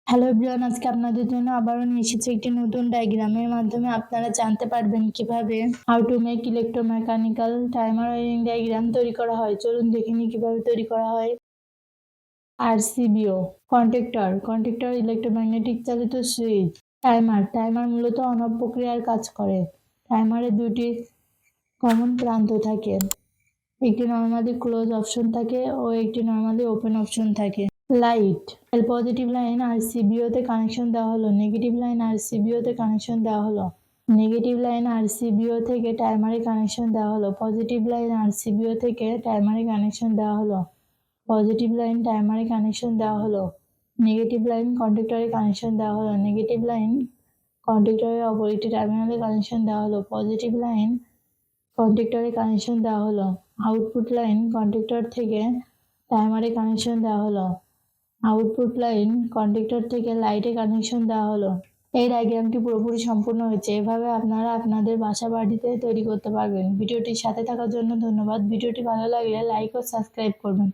Hello everyone, আজকে আপনাদের জন্য আবারও নিয়ে এসেছি একটি নতুন ডায়াগ্রামের মাধ্যমে আপনারা জানতে পারবেন কিভাবে how to make electromechanical timer wiring diagram তৈরি করা হয়। চলুন দেখে নিই কিভাবে তৈরি করা হয়। আরসিবিও কন্ট্যাক্টর ইলেকট্রোম্যাগনেটিক চালিত সুইচ। টাইমার মূলত অন অফ প্রক্রিয়ার কাজ করে। টাইমারে দুটি কমন প্রান্ত থাকে, একটি নর্মালি ক্লোজ অপশন থাকে ও একটি নর্মালি ওপেন অপশন থাকে। লাইট পজিটিভ লাইন আরসিবিওতে কানেকশন দেওয়া হলো, নেগেটিভ লাইন আরসিবিওতে কানেকশন দেওয়া হলো। নেগেটিভ লাইন আরসিবিও থেকে টাইমারে কানেকশন দেওয়া হলো। পজিটিভ লাইন আরসিবিও থেকে টাইমারে কানেকশন দেওয়া হলো। পজিটিভ লাইন টাইমারে কানেকশন দেওয়া হলো। নেগেটিভ লাইন কন্ডাক্টরে কানেকশন দেওয়া হলো। নেগেটিভ লাইন কন্ডাক্টরের অপর একটি টার্মিনালে কানেকশন দেওয়া হলো। পজিটিভ লাইন কন্ডাক্টরে কানেকশন দেওয়া হলো। আউটপুট লাইন কন্ডাক্টর থেকে টাইমারে কানেকশন দেওয়া হলো। আউটপুট লাইন কন্ডাক্টর থেকে লাইটে কানেকশন দেওয়া হলো। এই ডায়াগ্রামটি পুরোপুরি সম্পূর্ণ হয়েছে। এভাবে আপনারা আপনাদের বাসা বাড়িতে তৈরি করতে পারবেন। ভিডিওটির সাথে থাকার জন্য ধন্যবাদ। ভিডিওটি ভালো লাগলে লাইক ও সাবস্ক্রাইব করবেন।